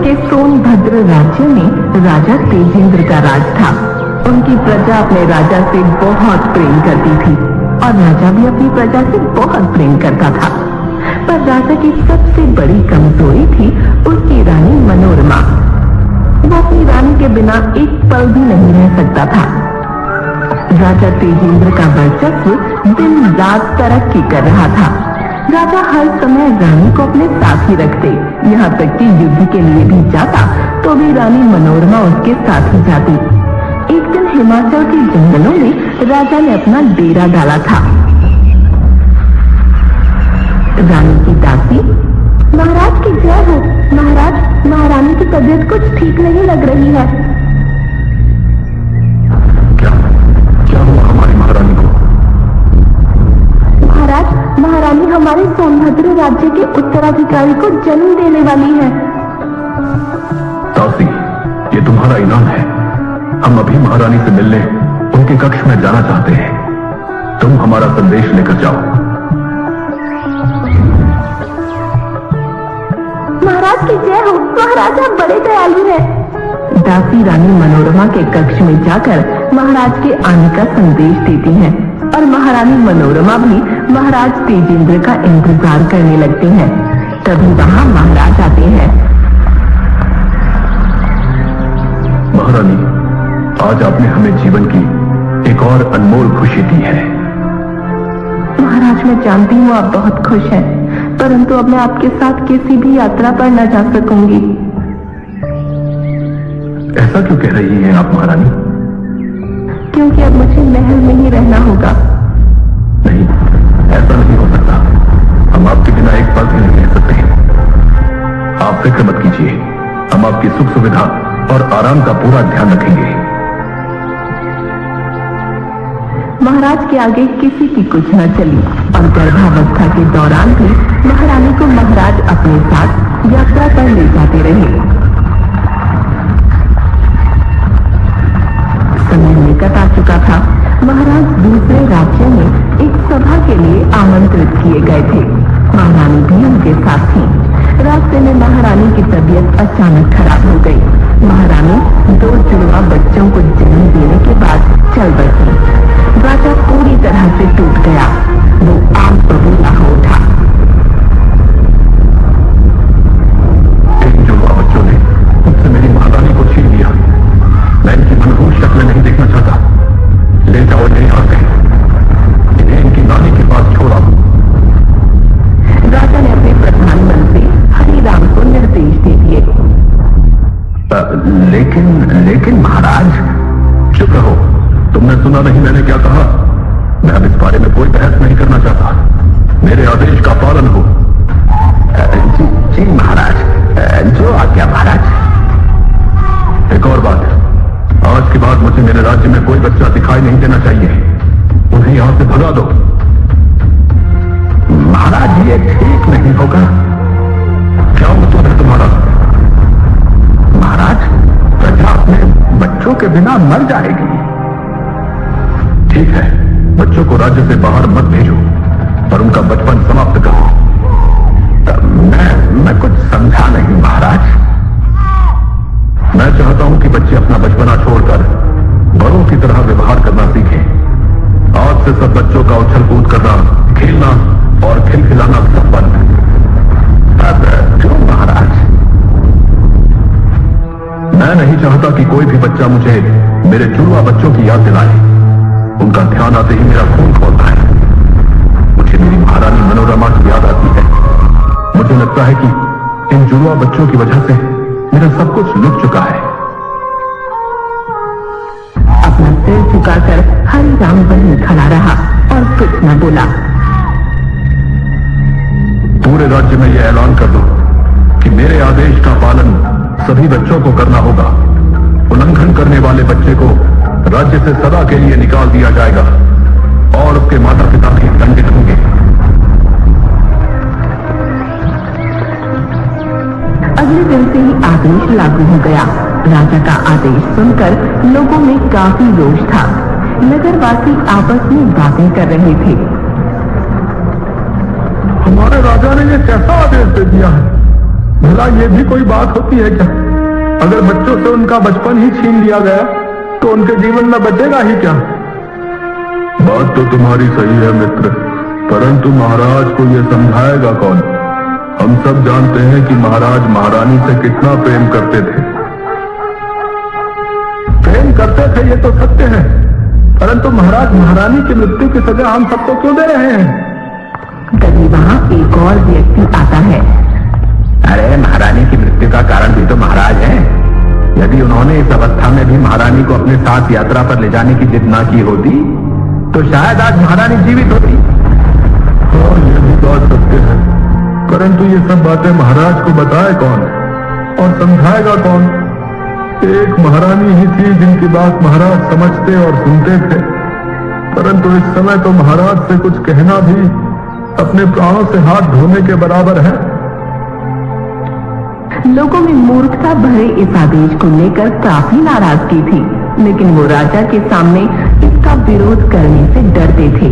के सोनभद्र राज्य में राजा तेजेंद्र का राज था। उनकी प्रजा अपने राजा से बहुत प्रेम करती थी और राजा भी अपनी प्रजा से बहुत प्रेम करता था। पर राजा की सबसे बड़ी कमजोरी थी उसकी रानी मनोरमा। वो अपनी रानी के बिना एक पल भी नहीं रह सकता था। राजा तेजेंद्र का वर्चस्व दिन रात तरक्की कर रहा था। राजा हर समय रानी को अपने साथ ही रखते, यहाँ तक कि युद्ध के लिए भी जाता तो भी रानी मनोरमा उसके साथ ही जाती। एक दिन हिमाचल के जंगलों में राजा ने अपना डेरा डाला था। रानी की दासी, महाराज की जय हो। महाराज, महारानी की तबीयत कुछ ठीक नहीं लग रही है। क्या हुआ हमारी महारानी को? महाराज, महारानी हमारे सोनभद्र राज्य के उत्तराधिकारी को जन्म देने वाली है। दासी, ये तुम्हारा इनाम है। हम अभी महारानी से मिलने उनके कक्ष में जाना चाहते हैं। तुम हमारा संदेश लेकर जाओ। महाराज की जय हो। महाराज आप बड़े दयालु हैं। दासी रानी मनोरमा के कक्ष में जाकर महाराज के आने का संदेश देती हैं और महारानी मनोरमा भी महाराज तेजेंद्र का इंतजार करने लगते हैं। तभी वहां महाराज आते हैं। महारानी, आज आपने हमें जीवन की एक और अनमोल खुशी दी है। महाराज, मैं जानती हूँ आप बहुत खुश हैं, परंतु अब मैं आपके साथ किसी भी यात्रा पर न जा सकूंगी। ऐसा क्यों कह रही हैं आप महारानी? क्योंकि अब मुझे महल में ही रहना होगा। नहीं, ऐसा नहीं हो सकता। हम आपके बिना एक पल भी नहीं रह सकते। आप फिक्र मत कीजिए, हम आपकी सुख सुविधा और आराम का पूरा ध्यान रखेंगे। महाराज के आगे किसी की कुछ न चली और गर्भावस्था के दौरान भी महारानी को महाराज अपने साथ यात्रा पर ले जाते रहे। समय निकट आ चुका था। महाराज दूसरे राज्य में एक सभा के लिए आमंत्रित किए गए थे। महारानी भी उनके साथ थी। रास्ते में महारानी की तबीयत अचानक खराब हो गई। महारानी 2 जुड़वा बच्चों को जन्म देने के बाद चल बसी। राजा पूरी तरह से टूट गया। वो आग बबूला हो उठा। इन जुड़वा बच्चों ने मुझसे मेरी महारानी को छीन लिया। मैं इनकी मनहूस शक्ल नहीं देखना चाहता। ले जाओ इन्हें यहाँ से। इन्हें इनकी नानी के पास छोड़ा। राजा ने अपने प्रधानमंत्री हरिराम को निर्देश दे दिए। लेकिन महाराज, चुप रहो। तुमने सुना नहीं मैंने क्या कहा? मैं अब इस बारे में कोई बहस नहीं करना चाहता। मेरे आदेश का पालन हो। जी महाराज, जो आज्ञा महाराज। एक और बात, आज के बाद मुझे मेरे राज्य में कोई बच्चा दिखाई नहीं देना चाहिए। उन्हें यहां से भगा दो। महाराज, ये ठीक नहीं होगा। क्या मतलब है तुम्हारा? महाराज, प्रजा अपने बच्चों के बिना मर जाएगी। ठीक है, बच्चों को राज्य से बाहर मत भेजो, पर उनका बचपन समाप्त करो। मैं कुछ समझा नहीं महाराज। मैं चाहता हूं कि बच्चे अपना बचपना छोड़कर बड़ों की तरह व्यवहार करना सीखें। आज से सब बच्चों का उछल कूद करना, खेलना और खिलखिलाना सब बंद। क्यों महाराज? मैं नहीं चाहता कि कोई भी बच्चा मुझे मेरे जुड़वा बच्चों की याद दिलाए। उनका ध्यान आते ही मेरा खून खौलता है। मुझे मेरी महारानी मनोरमा की याद आती है। मुझे लगता है कि इन जुड़वा बच्चों की वजह से मेरा सब कुछ लुट चुका है। अपना सिर झुकाकर हरिराम वहीं खड़ा रहा और कुछ न बोला। पूरे राज्य में यह ऐलान कर दो कि मेरे आदेश का पालन सभी बच्चों को करना होगा। उल्लंघन करने वाले बच्चे को राज्य से सदा के लिए निकाल दिया जाएगा और उसके माता पिता भी दंडित होंगे। अगले दिन से ही आदेश लागू हो गया। राजा का आदेश सुनकर लोगों में काफी रोष था। नगरवासी आपस में बातें कर रहे थे। हमारे राजा ने ये कैसा आदेश दे दिया है? भला ये भी कोई बात होती है क्या? अगर बच्चों से उनका बचपन ही छीन लिया गया तो उनके जीवन में बचेगा ही क्या? बात तो तुम्हारी सही है मित्र, परंतु महाराज को यह समझाएगा कौन? हम सब जानते हैं कि महाराज महारानी से कितना प्रेम करते थे। प्रेम करते थे ये तो सत्य है, परंतु महाराज महारानी की मृत्यु की सजा हम सबको क्यों दे रहे हैं? तभी वहां एक और व्यक्ति आता है। अरे महारानी की मृत्यु का कारण भी तो महाराज है। यदि उन्होंने इस अवस्था में भी महारानी को अपने साथ यात्रा पर ले जाने की जिद ना की होती तो शायद आज महारानी जीवित होती। हाँ, यह भी बात सत्य है, परंतु ये सब बातें महाराज को बताए कौन और समझाएगा कौन? एक महारानी ही थी जिनकी बात महाराज समझते और सुनते थे, परंतु इस समय तो महाराज से कुछ कहना भी अपने प्राणों से हाथ धोने के बराबर है। लोगों में मूर्खता भरे इस आदेश को लेकर काफी नाराजगी थी, लेकिन वो राजा के सामने इसका विरोध करने से डरते थे।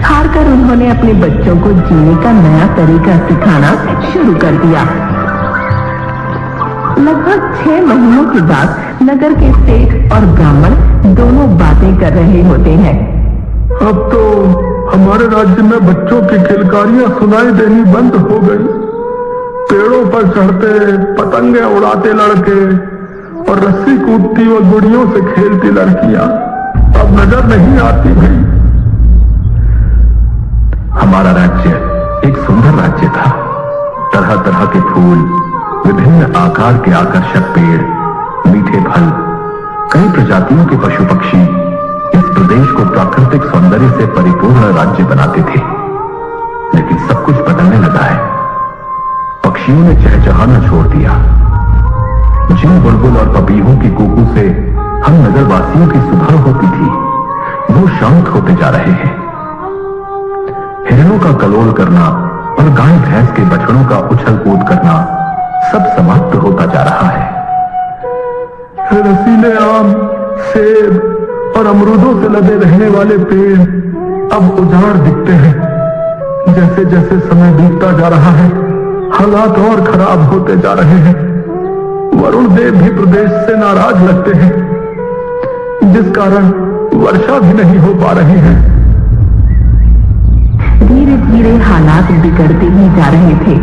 हारकर उन्होंने अपने बच्चों को जीने का नया तरीका सिखाना शुरू कर दिया। लगभग 6 महीनों के बाद नगर के सेठ और ब्राह्मण दोनों बातें कर रहे होते हैं। अब तो हमारे राज्य में बच्चों की किलकारियां सुनाई देनी बंद हो गई। पेड़ों पर चढ़ते, पतंगे उड़ाते लड़के और रस्सी कूदती व गुड़ियों से खेलती लड़कियां अब नजर नहीं आती भाई। हमारा राज्य एक सुंदर राज्य था। तरह तरह के फूल, विभिन्न आकार के आकर्षक पेड़, मीठे फल, कई प्रजातियों के पशु पक्षी इस प्रदेश को प्राकृतिक सौंदर्य से परिपूर्ण राज्य बनाते थे। लेकिन सब कुछ बदलने लगा है। पक्षियों ने चहचहाना छोड़ दिया। जिन बुलबुल और पपीहों की कूकू से हम नगरवासियों की सुबह होती थी, वो शांत होते जा रहे हैं। हिरणों का कलोल करना और गाय भैंस के बछड़ों का उछल कूद करना सब समाप्त होता जा रहा है। रसीले आम, सेब और अमरूदों से लदे रहने वाले पेड़ अब उजाड़ दिखते हैं। जैसे जैसे समय बीतता जा रहा है, हालात और खराब होते जा रहे हैं। वरुण देव भी प्रदेश से नाराज लगते हैं, जिस कारण वर्षा भी नहीं हो पा रही है। धीरे धीरे हालात बिगड़ते ही जा रहे थे।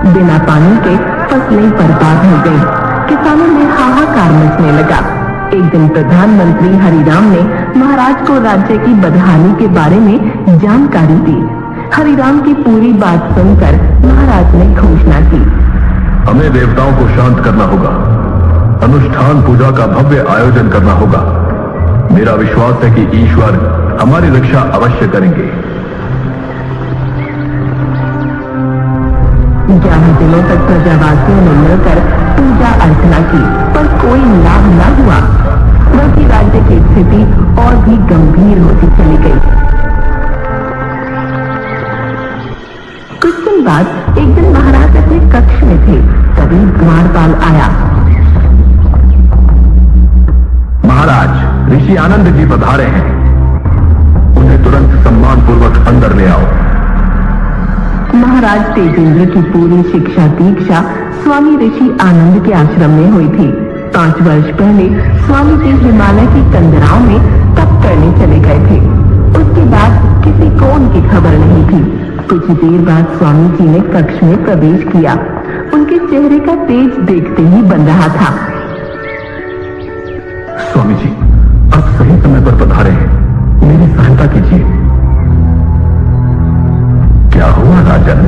बिना पानी के फसलें बर्बाद हो गई। किसानों में हाहाकार मचने लगा। एक दिन प्रधानमंत्री हरिराम ने महाराज को राज्य की बदहाली के बारे में जानकारी दी। हरिराम की पूरी बात सुनकर महाराज ने घोषणा की, हमें देवताओं को शांत करना होगा। अनुष्ठान पूजा का भव्य आयोजन करना होगा। मेरा विश्वास है कि ईश्वर हमारी रक्षा अवश्य करेंगे। 11 दिनों तक प्रजावासियों ने मिलकर पूजा अर्चना की, पर कोई लाभ न हुआ, बल्कि राज्य की स्थिति और भी गंभीर होती चली गई। कुछ दिन बाद एक दिन महाराज अपने कक्ष में थे, तभी द्वारपाल आया। महाराज, ऋषि आनंद जी पधारे हैं। उन्हें तुरंत सम्मान पूर्वक अंदर ले आओ। महाराज तेजेंद्र की पूरी शिक्षा दीक्षा स्वामी ऋषि आनंद के आश्रम में हुई थी। 5 वर्ष पहले स्वामी जी हिमालय की कंदराओं में तप करने चले गए थे। उसके बाद किसी को उनकी खबर नहीं थी। कुछ देर बाद स्वामी जी ने कक्ष में प्रवेश किया। उनके चेहरे का तेज देखते ही बन रहा था। स्वामी जी, आप सही समय पर पधारे हैं। मेरी सहायता कीजिए। क्या हुआ राजन?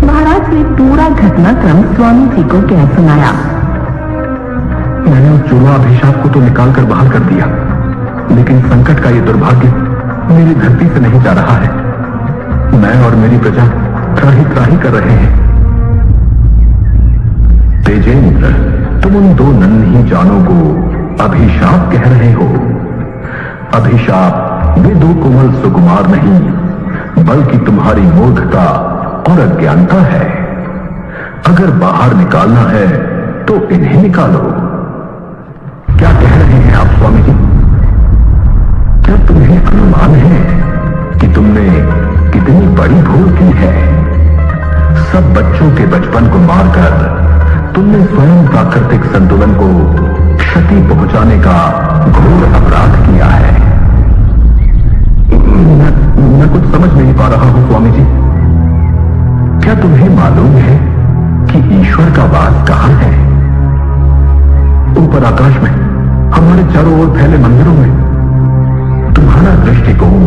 महाराज ने पूरा घटनाक्रम स्वामी जी को कह सुनाया। मैंने उस जुड़वा अभिशाप को तो निकाल कर बाहर कर दिया, लेकिन संकट का ये दुर्भाग्य मेरी धरती से नहीं जा रहा है। मैं और मेरी प्रजा त्राही त्राही कर रहे हैं। तेजेंद्र, तुम उन 2 नन्ही जानों को अभिशाप कह रहे हो। अभिशाप वे 2 कोमल सुकुमार नहीं, बल्कि तुम्हारी मूर्खता और अज्ञानता है। अगर बाहर निकालना है तो इन्हें निकालो। क्या कह रहे हैं आप स्वामी जी? क्या तुम्हें अनुमान है कि तुमने कितनी बड़ी भूल की है? सब बच्चों बच्चों के बचपन को मारकर तुमने स्वयं प्राकृतिक संतुलन को क्षति पहुंचाने का घोर अपराध किया है। मैं कुछ समझ नहीं पा रहा हूं स्वामी जी। क्या तुम्हें मालूम है कि ईश्वर का वास कहां है? ऊपर आकाश में, हमारे चारों ओर फैले मंदिरों में। तुम्हारा दृष्टिकोण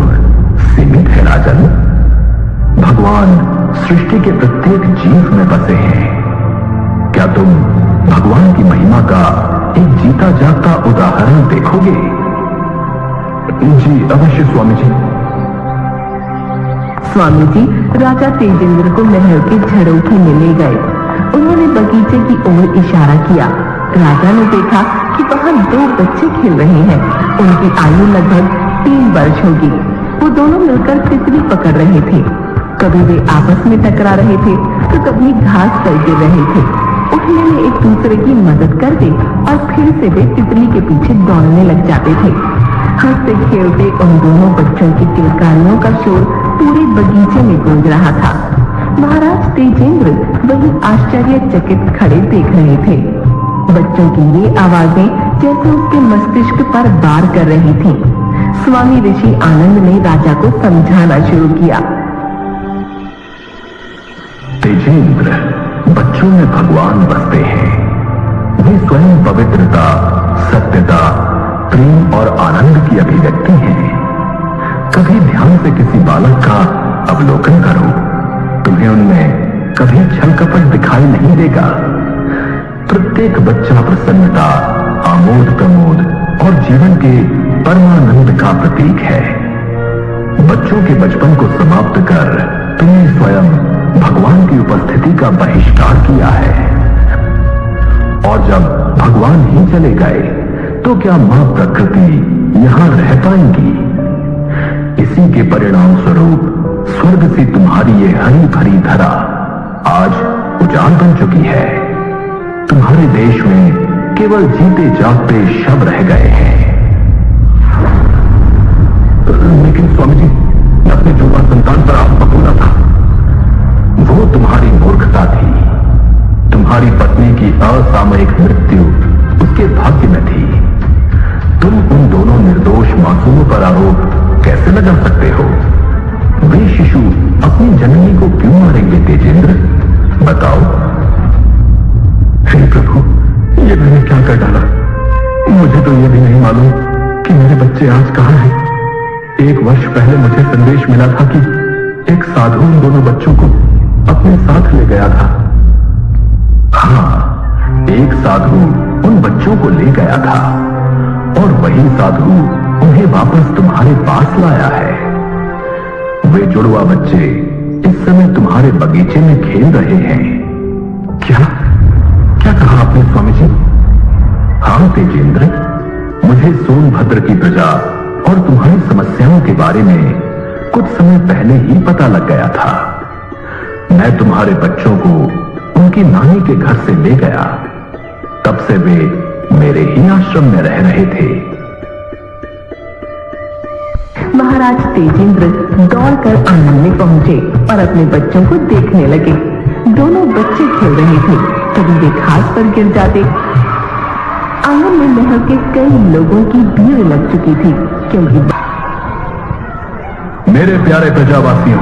सीमित है राजन। भगवान सृष्टि के प्रत्येक जीव में बसे हैं। क्या तुम भगवान की महिमा का एक जीता जागता उदाहरण देखोगे? जी अवश्य स्वामी जी। स्वामी जी राजा तेजेंद्र को महल के झरोखे में ले गए। उन्होंने बगीचे की ओर इशारा किया। राजा ने देखा कि वहां 2 बच्चे खेल रहे हैं। उनकी आयु लगभग 3 वर्ष होगी। वो दोनों मिलकर तितली पकड़ रहे थे। कभी वे आपस में टकरा रहे थे तो कभी घास पर गिर रहे थे। उठने में एक दूसरे की मदद करते और फिर से वे तितली के पीछे दौड़ने लग जाते थे। हंसते खेलते उन दोनों बच्चों की किलकारियों का शोर पूरे बगीचे में गूंज रहा था। महाराज तेजेंद्र वही आश्चर्यचकित खड़े देख रहे थे। बच्चों की ये आवाजें जैसे उसके मस्तिष्क पर वार कर रही थीं। स्वामी ऋषि आनंद ने राजा को समझाना शुरू किया। तेजेंद्र, बच्चों में भगवान बसते हैं। वे स्वयं पवित्रता, सत्यता, प्रेम और आनंद की अभिव्यक्ति हैं। कभी ध्यान से किसी बालक का अवलोकन करो, तुम्हें उनमें कभी छल कपट दिखाई नहीं देगा। प्रत्येक बच्चा प्रसन्नता, आमोद प्रमोद और जीवन के परमानंद का प्रतीक है। बच्चों के बचपन को समाप्त कर तुमने स्वयं भगवान की उपस्थिति का बहिष्कार किया है। और जब भगवान ही चले गए तो क्या मां प्रकृति यहां रह पाएंगी? इसी के परिणाम स्वरूप स्वर्ग से तुम्हारी ये हरी भरी धरा आज उजाड़ बन चुकी है। तुम्हारे देश में केवल जीते जागते शव रह गए हैं। लेकिन स्वामी जी, मैं अपने जुड़वा संतान पर आप बकूला था। वो तुम्हारी मूर्खता थी। तुम्हारी पत्नी की असामयिक मृत्यु उसके भाग्य में थी। तुम उन दोनों निर्दोष मासूमों पर आरोप कैसे लगा सकते हो? वे शिशु अपनी जननी को क्यों मारेंगे तेजेंद्र? बताओ। हे प्रभु, ये मैंने क्या कर डाला? मुझे तो यह भी नहीं मालूम कि मेरे बच्चे आज कहां हैं। 1 वर्ष पहले मुझे संदेश मिला था कि एक साधु उन दोनों बच्चों को अपने साथ ले गया था। हाँ, एक साधु उन बच्चों को ले गया था और वही साधु उन्हें वापस तुम्हारे पास लाया है। वे जुड़वा बच्चे इस समय तुम्हारे बगीचे में खेल रहे हैं। क्या क्या कहा आपने स्वामी जी? हाँ तेजेंद्र, मुझे सोनभद्र की प्रजा और तुम्हारी समस्याओं के बारे में कुछ समय पहले ही पता लग गया था। मैं तुम्हारे बच्चों को उनकी नानी के घर से ले गया। तब से वे मेरे ही आश्रम में रह रहे थे। महाराज तेजेंद्र दौड़कर आंगन में पहुंचे और अपने बच्चों को देखने लगे। दोनों बच्चे खेल रहे थे। कभी वे घास पर गिर जाते। आंगन में महल के कई लोगों की भीड़ लग चुकी थी, क्योंकि मेरे प्यारे प्रजावासियों,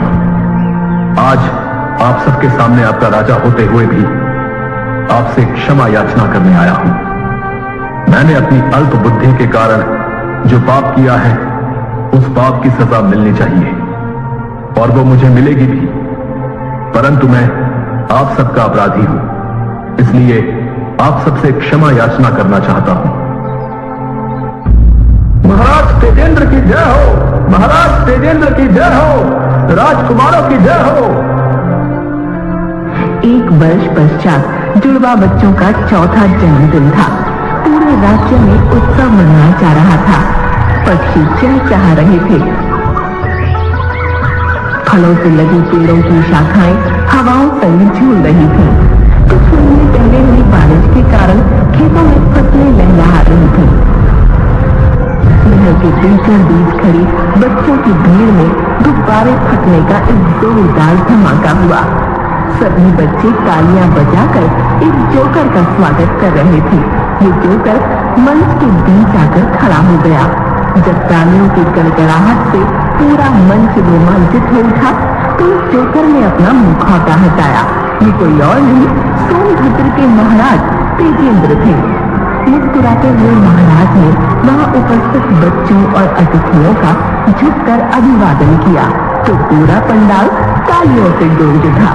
आज आप सबके सामने आपका राजा होते हुए भी आपसे क्षमा याचना करने आया हूं। मैंने अपनी अल्प बुद्धि के कारण जो पाप किया है, उस पाप की सजा मिलनी चाहिए और वो मुझे मिलेगी भी। परंतु मैं आप सबका अपराधी हूं, इसलिए आप सबसे क्षमा याचना करना चाहता हूं। महाराज तेजेंद्र की जय हो, महाराज तेजेंद्र की जय हो, राजकुमारों की जय हो। 1 वर्ष पश्चात जुड़वा बच्चों का चौथा जन्मदिन था। पूरे राज्य में उत्सव मनाया जा रहा था। पक्षी चहचहा रहे थे। फलों से लगी पेड़ों की शाखाएं हवाओं संग झूल रही थीं। कुछ महीने पहले हुई बारिश के कारण खेतों में फसलें लहलहा रही थीं। महल के बीचों बीच खड़ी बच्चों की भीड़ में गुब्बारे फटने का एक जोरदार धमाका हुआ। सभी बच्चे तालियां बजाकर एक जोकर का स्वागत कर रहे थे। ये जोकर मंच के बीच आकर खड़ा हो गया। जब तालियों की गड़गड़ाहट से पूरा मंच रोमांचित हो उठा तो जोकर ने अपना मुखौटा हटाया। ये कोई और नहीं, सोनभद्र के महाराज तेजेंद्र थे। मुस्कुराते हुए महाराज ने वहां उपस्थित बच्चों और अतिथियों का झुककर अभिवादन किया तो पूरा पंडाल तालियों से गूंज उठा।